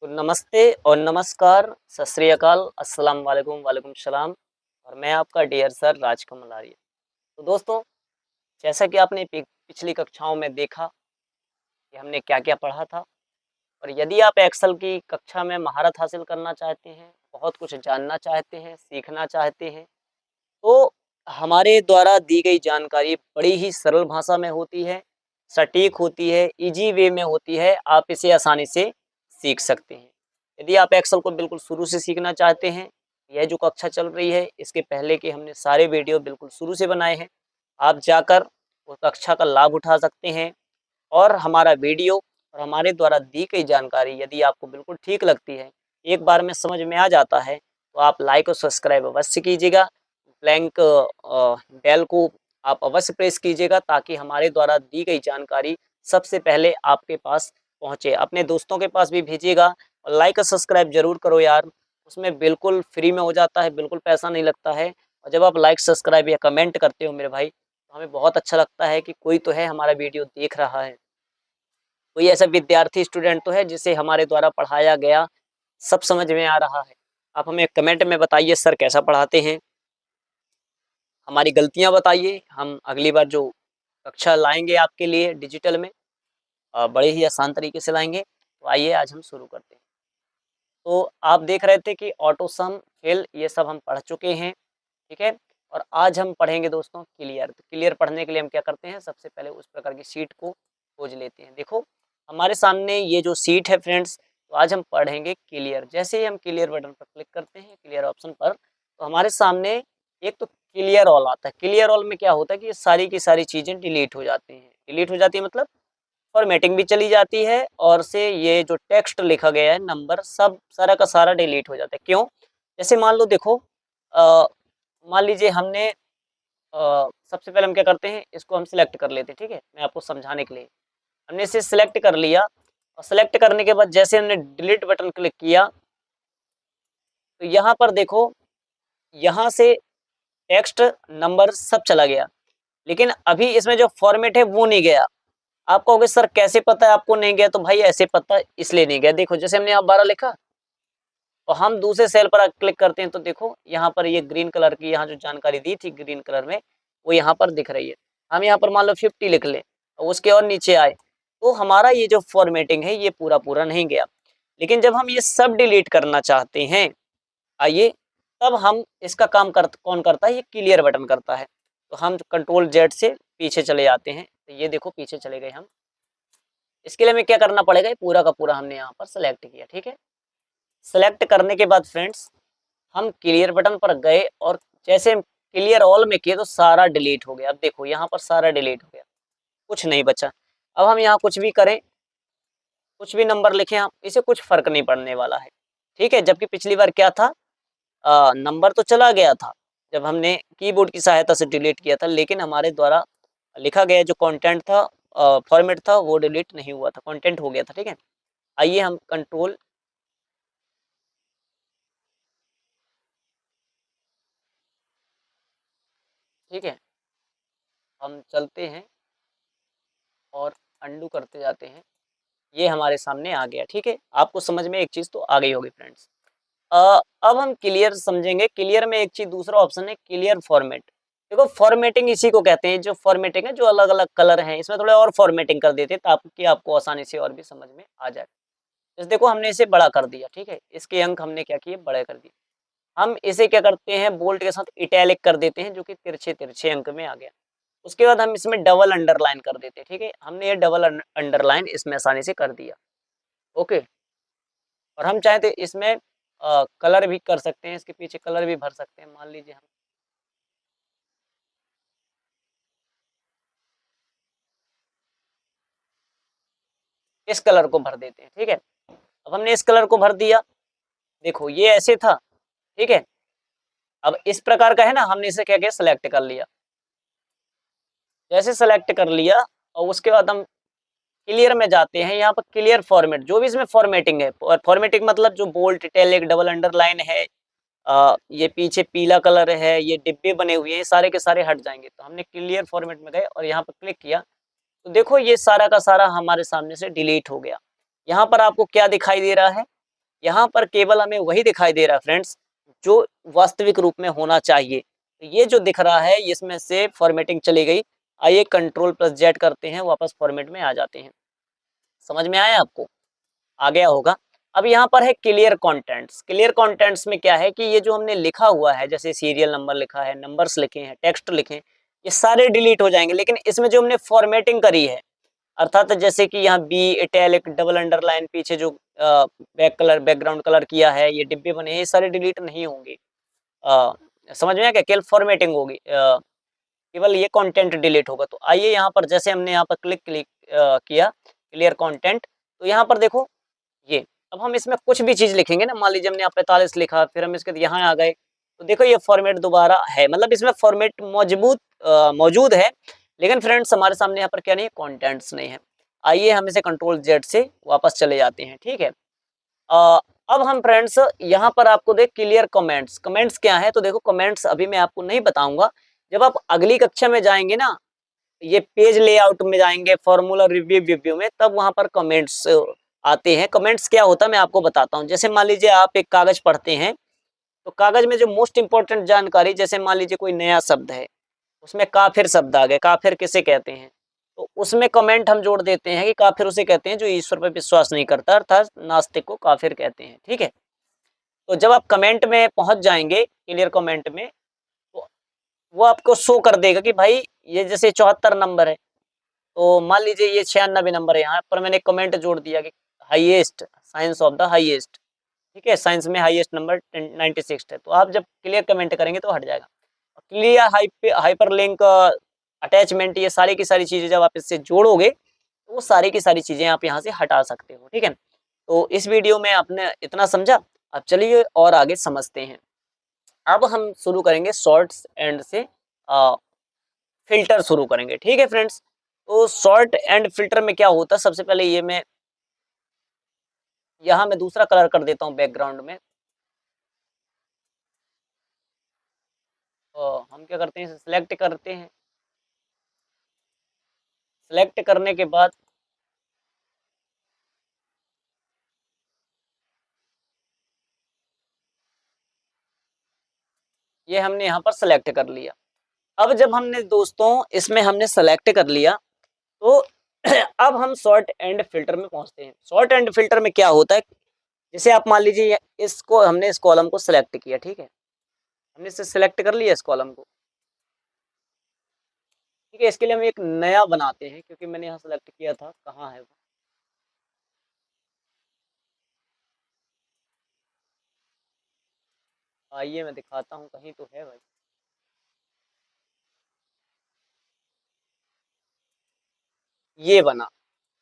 तो नमस्ते और नमस्कार, सत श्री अकाल, अस्सलाम वालेकुम, वालेकुम सलाम। और मैं आपका डियर सर राजकमल आर्य। तो दोस्तों, जैसा कि आपने पिछली कक्षाओं में देखा कि हमने क्या-क्या पढ़ा था, और यदि आप एक्सेल की कक्षा में महारत हासिल करना चाहते हैं, बहुत कुछ जानना चाहते हैं, सीखना चाहते हैं, तो हमारे द्वारा दी गई जानकारी बड़ी ही सरल भाषा में होती है, सटीक होती है, ईज़ी वे में होती है, आप इसे आसानी से सीख सकते हैं। यदि आप एक्सेल को बिल्कुल शुरू से सीखना चाहते हैं, यह जो कक्षा चल रही है, इसके पहले के हमने सारे वीडियो बिल्कुल शुरू से बनाए हैं। आप जाकर उस कक्षा का लाभ उठा सकते हैं, और हमारा वीडियो और हमारे द्वारा दी गई जानकारी यदि आपको बिल्कुल ठीक लगती है, एक बार में समझ में आ जाता है, तो आप लाइक और सब्सक्राइब अवश्य कीजिएगा। ब्लैंक बेल को आप अवश्य प्रेस कीजिएगा, ताकि हमारे द्वारा दी गई जानकारी सबसे पहले आपके पास पहुँचे। अपने दोस्तों के पास भी भेजिएगा, और लाइक और सब्सक्राइब ज़रूर करो यार, उसमें बिल्कुल फ्री में हो जाता है, बिल्कुल पैसा नहीं लगता है। और जब आप लाइक, सब्सक्राइब या कमेंट करते हो मेरे भाई, तो हमें बहुत अच्छा लगता है कि कोई तो है हमारा वीडियो देख रहा है। कोई ऐसा विद्यार्थी स्टूडेंट तो है जिसे हमारे द्वारा पढ़ाया गया सब समझ में आ रहा है। आप हमें कमेंट में बताइए सर कैसा पढ़ाते हैं, हमारी गलतियाँ बताइए, हम अगली बार जो कक्षा लाएँगे आपके लिए डिजिटल में बड़े ही आसान तरीके से लाएँगे। तो आइए आज हम शुरू करते हैं। तो आप देख रहे थे कि ऑटो सम, फिल ये सब हम पढ़ चुके हैं, ठीक है? और आज हम पढ़ेंगे दोस्तों क्लियर। तो क्लियर पढ़ने के लिए हम क्या करते हैं, सबसे पहले उस प्रकार की शीट को खोज लेते हैं। देखो, हमारे सामने ये जो शीट है फ्रेंड्स, तो आज हम पढ़ेंगे क्लियर। जैसे ही हम क्लियर बटन पर क्लिक करते हैं, क्लियर ऑप्शन पर, तो हमारे सामने एक तो क्लियर ऑल आता है। क्लियर ऑल में क्या होता है कि ये सारी की सारी चीज़ें डिलीट हो जाती हैं। डिलीट हो जाती है मतलब फॉर्मेटिंग भी चली जाती है, और से ये जो टेक्स्ट लिखा गया है, नंबर सब सारा का सारा डिलीट हो जाता है। क्यों? जैसे मान लो देखो, अ, मान लीजिए हमने सबसे पहले हम क्या करते हैं, इसको हम सिलेक्ट कर लेते हैं, ठीक है? मैं आपको समझाने के लिए। हमने इसे सिलेक्ट कर लिया, और सिलेक्ट करने के बाद जैसे हमने डिलीट बटन क्लिक किया, तो यहाँ पर देखो, यहाँ से टेक्स्ट, नंबर सब चला गया। लेकिन अभी इसमें जो फॉर्मेट है वो नहीं गया। आप कहोगे सर कैसे पता है आपको नहीं गया? तो भाई ऐसे पता इसलिए नहीं गया, देखो जैसे हमने यहाँ 12 लिखा, और हम दूसरे सेल पर क्लिक करते हैं, तो देखो यहाँ पर ये ग्रीन कलर की यहाँ जो जानकारी दी थी ग्रीन कलर में, वो यहाँ पर दिख रही है। हम यहाँ पर मान लो 50 लिख लें, और उसके और नीचे आए, तो हमारा ये जो फॉर्मेटिंग है ये पूरा नहीं गया। लेकिन जब हम ये सब डिलीट करना चाहते हैं, आइए, तब हम इसका काम कौन करता है, ये क्लियर बटन करता है। तो हम कंट्रोल जेड से पीछे चले जाते हैं, तो ये देखो पीछे चले गए हम। इसके लिए हमें क्या करना पड़ेगा, ये पूरा का पूरा हमने यहाँ पर सेलेक्ट किया, ठीक है? सेलेक्ट करने के बाद फ्रेंड्स, हम क्लियर बटन पर गए, और जैसे हम क्लियर ऑल में किए तो सारा डिलीट हो गया। अब देखो यहाँ पर सारा डिलीट हो गया, कुछ नहीं बचा। अब हम यहाँ कुछ भी करें, कुछ भी नंबर लिखें हम, इसे कुछ फर्क नहीं पड़ने वाला है, ठीक है? जबकि पिछली बार क्या था, नंबर तो चला गया था जब हमने कीबोर्ड की सहायता से डिलीट किया था, लेकिन हमारे द्वारा लिखा गया जो कंटेंट था, फॉर्मेट था, वो डिलीट नहीं हुआ था, कंटेंट हो गया था, ठीक है? आइए हम कंट्रोल, ठीक है, हम चलते हैं और अंडू करते जाते हैं। ये हमारे सामने आ गया, ठीक है? आपको समझ में एक चीज़ तो आ गई होगी फ्रेंड्स। अब हम क्लियर समझेंगे। क्लियर में एक चीज़ दूसरा ऑप्शन है क्लियर फॉर्मेट। देखो, फॉर्मेटिंग इसी को कहते हैं, जो फॉर्मेटिंग है, जो अलग-अलग कलर हैं, इसमें थोड़ा और फॉर्मेटिंग कर देते हैं ताकि आपको आसानी से और भी समझ में आ जाए। जैसे देखो, हमने इसे बड़ा कर दिया, ठीक है? इसके अंक हमने क्या किए, बड़े कर दिए। हम इसे क्या करते हैं, बोल्ड के साथ इटैलिक कर देते हैं, जो कि तिरछे-तिरछे अंक में आ गया। उसके बाद हम इसमें डबल अंडरलाइन कर देते हैं, ठीक है? हमने ये डबल अंडरलाइन इसमें आसानी से कर दिया, ओके? और हम चाहें तो इसमें कलर भी कर सकते हैं, इसके पीछे कलर भी भर सकते हैं। मान लीजिए हम इस कलर को भर देते हैं, ठीक है? अब हमने इस कलर को भर दिया, देखो ये ऐसे था, ठीक है? अब इस प्रकार का है ना, हमने इसे क्या किया, सेलेक्ट कर लिया। जैसे सेलेक्ट कर लिया, और उसके बाद हम क्लियर में जाते हैं, यहाँ पर क्लियर फॉर्मेट, जो भी इसमें फॉर्मेटिंग है, और फॉर्मेटिंग मतलब जो बोल्ड, इटैलिक, डबल अंडरलाइन है, ये पीछे पीला कलर है, ये डिब्बे बने हुए हैं, ये सारे के सारे हट जाएंगे। तो हमने क्लियर फॉर्मेट में गए और यहाँ पर क्लिक किया, तो देखो ये सारा का सारा हमारे सामने से डिलीट हो गया। यहाँ पर आपको क्या दिखाई दे रहा है, यहाँ पर केवल हमें वही दिखाई दे रहा है फ्रेंड्स जो वास्तविक रूप में होना चाहिए। तो ये जो दिख रहा है इसमें से फॉर्मेटिंग चली गई। आइए Ctrl+Z करते हैं, वापस फॉर्मेट में आ जाते हैं। समझ में आया आपको? आ गया होगा। अब यहाँ पर है क्लियर कंटेंट्स। क्लियर कंटेंट्स में क्या है कि ये जो हमने लिखा हुआ है, जैसे सीरियल नंबर लिखा है, नंबर्स लिखे हैं, टेक्स्ट लिखे हैं, ये सारे डिलीट हो जाएंगे। लेकिन इसमें जो हमने फॉर्मेटिंग करी है, अर्थात जैसे कि यहाँ बी, इटैलिक, डबल अंडरलाइन, पीछे जो बैकग्राउंड कलर किया है, ये डिब्बे बने हैं, ये सारे डिलीट नहीं होंगे। समझ में आया क्या? केवल फॉर्मेटिंग होगी, केवल ये कंटेंट डिलीट होगा। तो आइए यहाँ पर जैसे हमने यहाँ पर क्लिक क्लिक किया क्लियर कंटेंट, तो यहाँ पर देखो ये, अब हम इसमें कुछ भी चीज लिखेंगे ना, मान लीजिए हमने यहाँ 45 लिखा, फिर हम इसके यहाँ आ गए, तो देखो ये फॉर्मेट दोबारा है, मतलब इसमें फॉर्मेट मौजूद है, लेकिन फ्रेंड्स हमारे सामने यहाँ पर क्या नहीं है, कंटेंट्स नहीं है। आइए हम इसे Ctrl+Z से वापस चले जाते हैं, ठीक है। अब हम फ्रेंड्स यहाँ पर आपको देख क्लियर कमेंट्स। कमेंट्स क्या है? तो देखो कमेंट्स अभी मैं आपको नहीं बताऊंगा, जब आप अगली कक्षा में जाएंगे ना, ये पेज लेआउट में जाएंगे, फॉर्मूला रिव्यू में, तब वहां पर कमेंट्स आते हैं। कमेंट्स क्या होता है मैं आपको बताता हूँ। जैसे मान लीजिए आप एक कागज पढ़ते हैं, तो कागज में जो मोस्ट इंपॉर्टेंट जानकारी, जैसे मान लीजिए कोई नया शब्द है, उसमें काफिर शब्द आ गए, काफिर किसे कहते हैं, तो उसमें कमेंट हम जोड़ देते हैं कि काफिर उसे कहते हैं जो ईश्वर पर विश्वास नहीं करता, अर्थात नास्तिक को काफिर कहते हैं, ठीक है। तो जब आप कमेंट में पहुंच जाएंगे, क्लियर कमेंट में, तो वो आपको शो कर देगा कि भाई ये जैसे 74 नंबर है, तो मान लीजिए ये 96 नंबर है, यहाँ पर मैंने कमेंट जोड़ दिया कि highest, science of the highest, ठीक है, साइंस में हाईएस्ट नंबर 96 है। तो आप जब क्लियर कमेंट करेंगे तो हट जाएगा। क्लियर हाइपर लिंक अटैचमेंट, ये सारी की सारी चीजें जब आप इससे जोड़ोगे, तो वो सारी की सारी चीजें आप यहाँ से हटा सकते हो, ठीक है। तो इस वीडियो में आपने इतना समझा, अब चलिए और आगे समझते हैं। अब हम शुरू करेंगे शॉर्ट्स एंड से फिल्टर शुरू करेंगे, ठीक है फ्रेंड्स। तो शॉर्ट एंड फिल्टर में क्या होता है, सबसे पहले ये मैं यहाँ मैं दूसरा कलर कर देता हूँ बैकग्राउंड में। हम क्या करते हैं, इसे सिलेक्ट करते हैं। सिलेक्ट करने के बाद ये हमने यहाँ पर सिलेक्ट कर लिया। अब जब हमने दोस्तों इसमें हमने सेलेक्ट कर लिया, तो अब हम शॉर्ट एंड फिल्टर में पहुंचते हैं। शॉर्ट एंड फिल्टर में क्या होता है, जैसे आप मान लीजिए इसको हमने इस कॉलम को सिलेक्ट किया, ठीक है, हमने इसे सिलेक्ट कर लिया इस कॉलम को, ठीक है। इसके लिए हम एक नया बनाते हैं, क्योंकि मैंने यहाँ सेलेक्ट किया था, कहाँ है वो, आइए मैं दिखाता हूँ, कहीं तो है भाई। ये बना,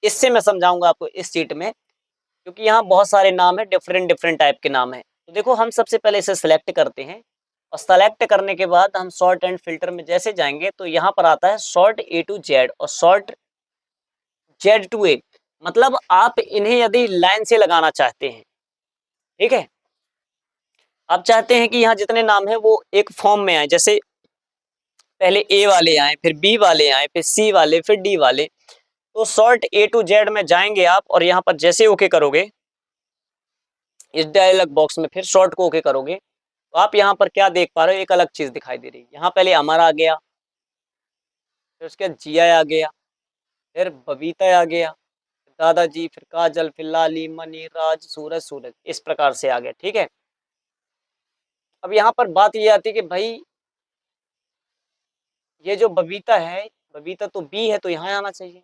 इससे मैं समझाऊंगा आपको इस सीट में, क्योंकि यहाँ बहुत सारे नाम है, डिफरेंट डिफरेंट टाइप के नाम है। तो देखो हम सबसे पहले इसे सिलेक्ट करते हैं, और सेलेक्ट करने के बाद हम शॉर्ट एंड फिल्टर में जैसे जाएंगे, तो यहाँ पर आता है शॉर्ट ए टू जेड और शॉर्ट जेड टू ए। मतलब आप इन्हें यदि लाइन से लगाना चाहते हैं, ठीक है, आप चाहते हैं कि यहाँ जितने नाम है वो एक फॉर्म में आए, जैसे पहले ए वाले आए, फिर बी वाले आए, फिर सी वाले, फिर डी वाले। तो शॉर्ट ए टू जेड में जाएंगे आप, और यहाँ पर जैसे ओके करोगे, इस डायलॉग बॉक्स में फिर शॉर्ट को ओके करोगे, तो आप यहाँ पर क्या देख पा रहे हो, एक अलग चीज दिखाई दे रही है। यहाँ पहले अमर आ गया, फिर उसके बाद जिया आ गया, फिर बबीता आ गया, दादाजी, फिर काजल, फिर लाली, मनी, राज, सूरज, सूरज, इस प्रकार से आ गया, ठीक है। अब यहाँ पर बात ये आती है कि भाई ये जो बबीता है, बबीता तो बी है, तो यहाँ आना चाहिए,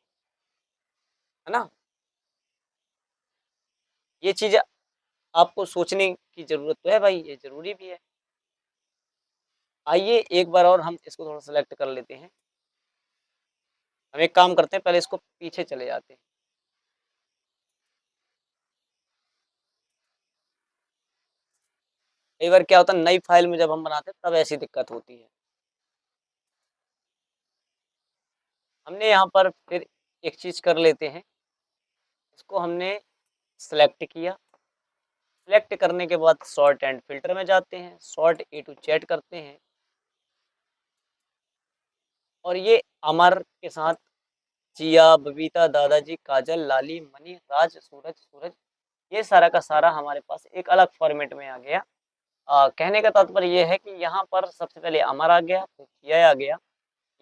है ना। ये चीज आपको सोचने की जरूरत तो है भाई, ये जरूरी भी है। आइए एक बार और हम इसको थोड़ा सेलेक्ट कर लेते हैं। हम एक काम करते हैं, पहले इसको पीछे चले जाते हैं। कई बार क्या होता है, नई फाइल में जब हम बनाते हैं तब ऐसी दिक्कत होती है। हमने यहाँ पर फिर एक चीज कर लेते हैं, इसको हमने सेलेक्ट किया। सेलेक्ट करने के बाद शॉर्ट एंड फिल्टर में जाते हैं, शॉर्ट ए टू जेड करते हैं, और ये अमर के साथ जिया, बबीता, दादाजी, काजल, लाली, मनी, राज, सूरज, सूरज, ये सारा का सारा हमारे पास एक अलग फॉर्मेट में आ गया। कहने का तात्पर्य ये है कि यहाँ पर सबसे पहले अमर आ गया, फिर यह आ गया।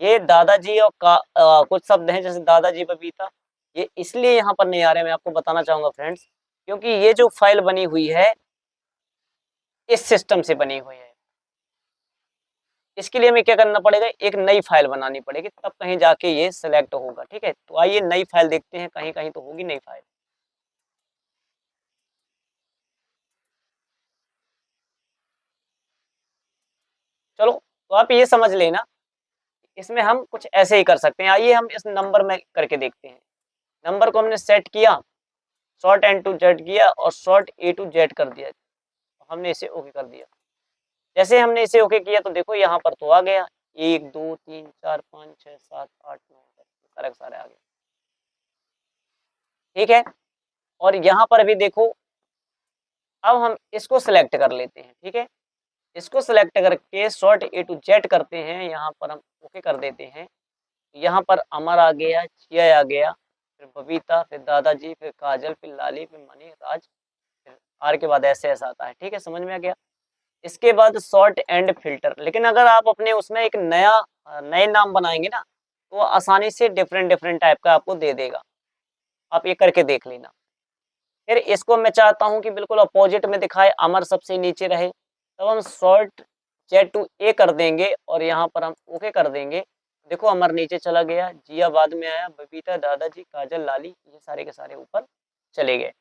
ये दादाजी और कुछ शब्द हैं जैसे दादाजी बबीता, ये इसलिए यहाँ पर नहीं आ रहे, मैं आपको बताना चाहूंगा फ्रेंड्स, क्योंकि ये जो फाइल बनी हुई है इस सिस्टम से बनी हुई है। इसके लिए हमें क्या करना पड़ेगा, एक नई फाइल बनानी पड़ेगी, तब कहीं जाके ये सिलेक्ट होगा। ठीक है, तो आइए नई फाइल देखते हैं, कहीं कहीं तो होगी नई फाइल। चलो, तो आप ये समझ लेना, इसमें हम कुछ ऐसे ही कर सकते हैं। आइए हम इस नंबर में करके देखते हैं। नंबर को हमने सेट किया, शॉर्ट एन टू जेड किया और शॉर्ट ए टू जेड कर दिया, हमने इसे ओके कर दिया। जैसे हमने इसे ओके किया तो देखो यहाँ पर तो आ गया 1 2 3 4 5 6 7 8 9 10 सारे के सारे आ गए। ठीक है, और यहाँ पर भी देखो, अब हम इसको सिलेक्ट कर लेते हैं। ठीक है, इसको सिलेक्ट करके शॉर्ट ए टू जेड करते हैं, यहाँ पर हम ओके कर देते हैं। यहाँ पर अमर आ गया, चिया आ गया, फिर बबीता, फिर दादाजी, फिर काजल, फिर लाली, फिर मनी, राज, फिर आर के बाद ऐसे ऐसा आता है। ठीक है, समझ में आ गया। इसके बाद शॉर्ट एंड फिल्टर, लेकिन अगर आप अपने उसमें एक नए नाम बनाएंगे ना, तो आसानी से डिफरेंट डिफरेंट टाइप का आपको दे देगा। आप ये करके देख लेना। फिर इसको मैं चाहता हूँ कि बिल्कुल अपोजिट में दिखाए, अमर सबसे नीचे रहे, तब हम शॉर्ट जेड टू ए कर देंगे और यहाँ पर हम ओके कर देंगे। देखो अमर नीचे चला गया, जिया बाद में आया, बबीता, दादाजी, काजल, लाली, ये सारे के सारे ऊपर चले गए।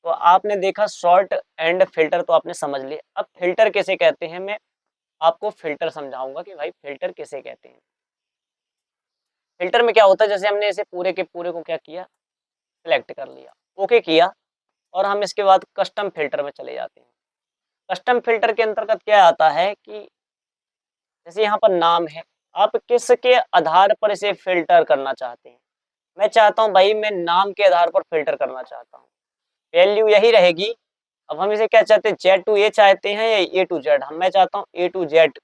तो आपने देखा शॉर्ट एंड फिल्टर तो आपने समझ लिया। अब फिल्टर किसे कहते हैं, मैं आपको फिल्टर समझाऊंगा कि भाई फिल्टर किसे कहते हैं। फिल्टर में क्या होता है, जैसे हमने इसे पूरे के पूरे को क्या किया, सिलेक्ट कर लिया, ओके किया, और हम इसके बाद कस्टम फिल्टर में चले जाते हैं। कस्टम फिल्टर के अंतर्गत क्या आता है कि जैसे यहाँ पर नाम है, आप किसके आधार पर इसे फिल्टर करना चाहते हैं। मैं चाहता हूँ भाई, मैं नाम के आधार पर फिल्टर करना चाहता हूँ, वैल्यू यही रहेगी। अब हम इसे क्या चाहते हैं, जेड टू ए चाहते हैं या ए टू जेड, हम मैं चाहता हूँ ए टू जेड,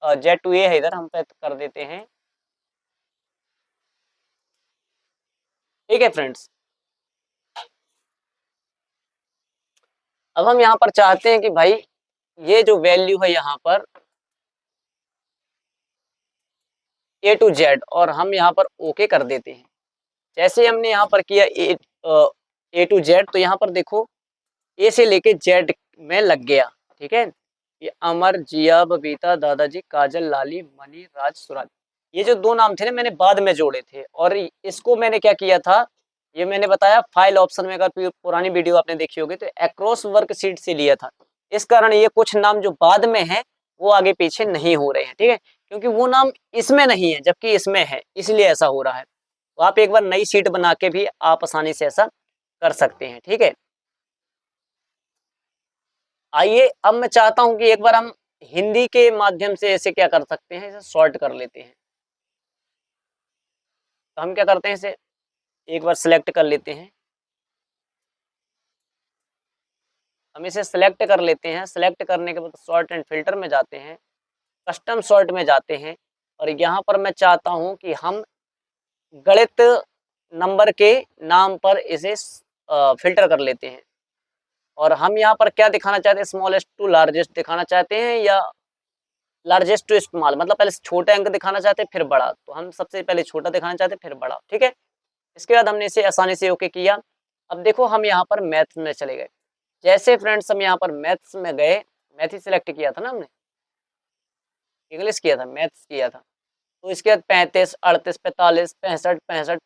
जेड टू ए है इधर, हम पे कर देते हैं। ठीक है फ्रेंड्स, अब हम यहाँ पर चाहते हैं कि भाई ये जो वैल्यू है यहाँ पर ए टू जेड, और हम यहाँ पर ओके कर देते हैं। जैसे हमने यहाँ पर किया ए टू जेड, तो यहाँ पर देखो ए से लेके जेड में लग गया। ठीक है, ये अमर, जिया, बबीता, दादाजी, काजल, लाली, मनी, राज, सुराज, ये जो दो नाम थे ना, मैंने बाद में जोड़े थे। और इसको मैंने क्या किया था, ये मैंने बताया फाइल ऑप्शन में, अगर पुरानी वीडियो आपने देखी होगी तो एक्रॉस वर्कशीट से लिया था। इस कारण ये कुछ नाम जो बाद में है वो आगे पीछे नहीं हो रहे हैं। ठीक है, क्योंकि वो नाम इसमें नहीं है जबकि इसमें है, इसलिए ऐसा हो रहा है। तो आप एक बार नई शीट बना के भी आप आसानी से ऐसा कर सकते हैं। ठीक है, आइए अब मैं चाहता हूं कि एक बार हम हिंदी के माध्यम से ऐसे क्या कर सकते हैं, इसे सॉर्ट कर लेते हैं। तो हम क्या करते हैं, इसे एक बार सिलेक्ट कर लेते हैं। हम इसे सिलेक्ट कर लेते हैं, सिलेक्ट करने के बाद सॉर्ट एंड फिल्टर में जाते हैं, कस्टम सॉर्ट में जाते हैं, और यहाँ पर मैं चाहता हूँ कि हम गणित नंबर के नाम पर इसे फिल्टर कर लेते हैं। और हम यहाँ पर क्या दिखाना चाहते हैं, स्मॉलेस्ट टू लार्जेस्ट दिखाना चाहते हैं या लार्जेस्ट टू स्मॉल, मतलब पहले छोटे अंक दिखाना चाहते हैं फिर बड़ा, तो हम सबसे पहले छोटा दिखाना चाहते हैं फिर बड़ा। ठीक है, इसके बाद हमने इसे आसानी से ओके किया। अब देखो हम यहाँ पर मैथ्स में चले गए। जैसे फ्रेंड्स हम यहाँ पर मैथ्स में गए, मैथ ही सिलेक्ट किया था ना हमने, इंग्लिश किया था, मैथ्स किया था, तो इसके बाद 35 38 45 65 65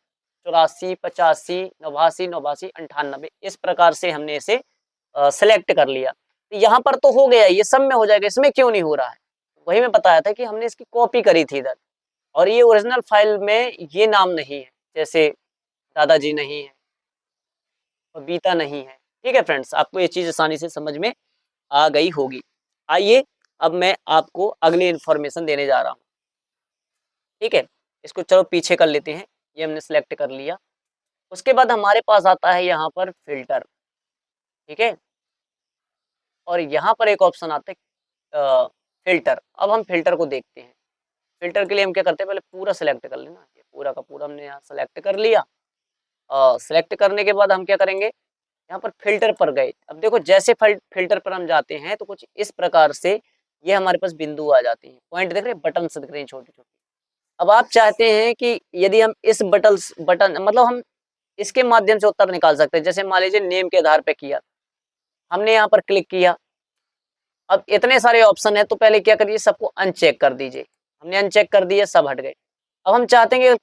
84 85 89 89 98 इस प्रकार से हमने इसे सेलेक्ट कर लिया। तो यहाँ पर तो हो गया, ये सब में हो जाएगा, इसमें क्यों नहीं हो रहा है, वही मैं बताया था कि हमने इसकी कॉपी करी थी इधर, और ये ओरिजिनल फाइल में ये नाम नहीं है, जैसे दादाजी नहीं है, बबीता नहीं है। ठीक है फ्रेंड्स, आपको ये चीज आसानी से समझ में आ गई होगी। आइए अब मैं आपको अगली इन्फॉर्मेशन देने जा रहा हूँ। ठीक है, इसको चलो पीछे कर लेते हैं, ये हमने सेलेक्ट कर लिया। उसके बाद हमारे पास आता है यहाँ पर फिल्टर। ठीक है, और यहाँ पर एक ऑप्शन आता है फिल्टर। अब हम फिल्टर को देखते हैं। फिल्टर के लिए हम क्या करते हैं, पहले पूरा सिलेक्ट कर लेना, ये पूरा का पूरा हमने यहाँ सेलेक्ट कर लिया। सेलेक्ट करने के बाद हम क्या करेंगे, यहाँ पर फिल्टर पर गए। अब देखो जैसे फिल्टर पर हम जाते हैं तो कुछ इस प्रकार से ये हमारे पास बिंदु आ जाते हैं। पॉइंट देख रहे हैं, बटन से दिख रहे हैं छोटे-छोटे। अब आप चाहते हैं कि यदि हम इस बटन मतलब हम इसके माध्यम से उत्तर निकाल सकते हैं। जैसे मान लीजिए नेम के आधार पे किया, हमने यहाँ पर क्लिक किया। अब इतने सारे ऑप्शन है तो पहले क्या करिए, सबको अनचेक कर दीजिए। हमने अनचेक कर दिए, सब हट गए। अब हम चाहते हैं कि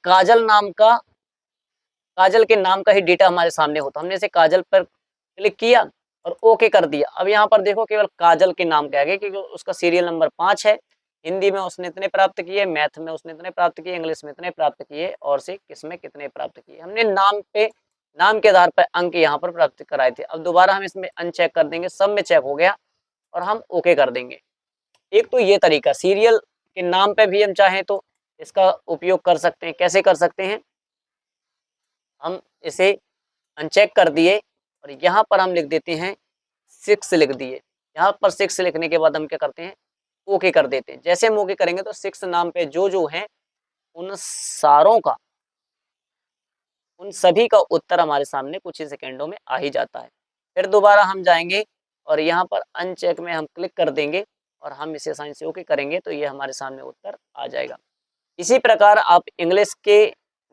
काजल के नाम का ही डेटा हमारे सामने हो, तो हमने इसे काजल पर क्लिक किया और ओके कर दिया। अब यहाँ पर देखो केवल काजल के नाम के आगे, क्योंकि उसका सीरियल नंबर 5 है। हिंदी में उसने इतने प्राप्त किए, मैथ में उसने इतने प्राप्त किए, इंग्लिश में इतने प्राप्त किए और से किसमें कितने प्राप्त किए। हमने नाम के आधार पर अंक यहाँ पर प्राप्त कराए थे। अब दोबारा हम इसमें अनचेक कर देंगे, सब में चेक हो गया और हम ओके कर देंगे। एक तो ये तरीका, सीरियल के नाम पे भी हम चाहें तो इसका उपयोग कर सकते हैं। कैसे कर सकते हैं, हम इसे अनचेक कर दिए और यहाँ पर हम लिख देते हैं 6 लिख दिए। यहाँ पर 6 लिखने के बाद हम क्या करते हैं, ओके कर देते हैं। जैसे हम ओके करेंगे तो 6 नाम पे जो हैं उन सारों का, उन सभी का उत्तर हमारे सामने कुछ ही सेकंडों में आ ही जाता है। फिर दोबारा हम जाएंगे और यहाँ पर अनचेक में हम क्लिक कर देंगे और हम इसे आसानी से ओके करेंगे तो ये हमारे सामने उत्तर आ जाएगा। इसी प्रकार आप इंग्लिश के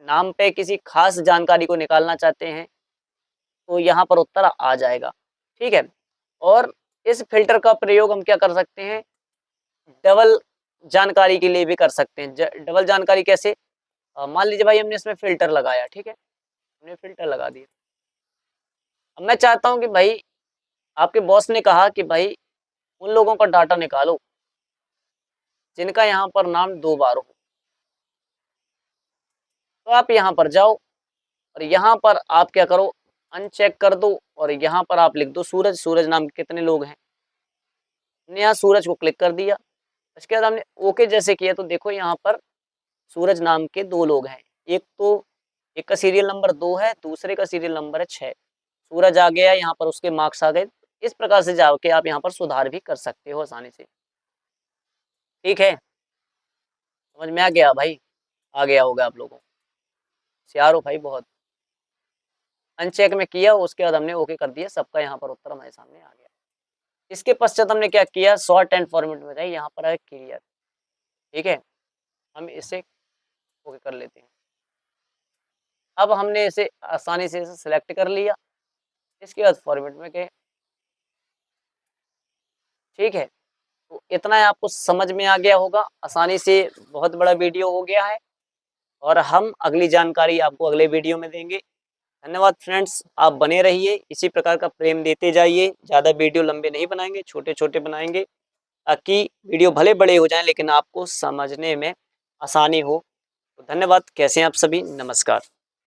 नाम पे किसी खास जानकारी को निकालना चाहते हैं तो यहाँ पर उत्तर आ जाएगा। ठीक है, और इस फिल्टर का प्रयोग हम क्या कर सकते हैं, डबल जानकारी के लिए भी कर सकते हैं। डबल जानकारी कैसे, मान लीजिए भाई हमने इसमें फिल्टर लगाया, ठीक है, हमने फिल्टर लगा दिया। अब मैं चाहता हूँ कि भाई आपके बॉस ने कहा कि भाई उन लोगों का डाटा निकालो जिनका यहाँ पर नाम 2 बार हो। तो आप यहाँ पर जाओ और यहाँ पर आप क्या करो, अनचेक कर दो और यहाँ पर आप लिख दो सूरज। सूरज नाम के कितने लोग हैं, हमने यहाँ सूरज को क्लिक कर दिया। इसके बाद हमने ओके जैसे किया तो देखो यहाँ पर सूरज नाम के 2 लोग हैं। एक का सीरियल नंबर 2 है, दूसरे का सीरियल नंबर है 6। सूरज आ गया, यहाँ पर उसके मार्क्स आ गए। इस प्रकार से जाके आप यहाँ पर सुधार भी कर सकते हो आसानी से। ठीक है, समझ में आ गया भाई, आ गया होगा आप लोगों को। होशियार हो भाई बहुत। अनचेक में किया, उसके बाद हमने ओके कर दिया, सबका यहाँ पर उत्तर हमारे सामने आ गया। इसके पश्चात हमने क्या किया, शॉर्ट एंड फॉर्मेट में जाए, यहाँ पर है क्लियर। ठीक है, हम इसे ओके कर लेते हैं। अब हमने इसे आसानी से इसे सिलेक्ट कर लिया। इसके बाद फॉर्मेट में गए। ठीक है, तो इतना है, आपको समझ में आ गया होगा आसानी से। बहुत बड़ा वीडियो हो गया है और हम अगली जानकारी आपको अगले वीडियो में देंगे। धन्यवाद फ्रेंड्स, आप बने रहिए, इसी प्रकार का प्रेम देते जाइए। ज़्यादा वीडियो लंबे नहीं बनाएंगे, छोटे छोटे बनाएंगे ताकि वीडियो भले बड़े हो जाएं लेकिन आपको समझने में आसानी हो। तो धन्यवाद, कैसे हैं आप सभी, नमस्कार।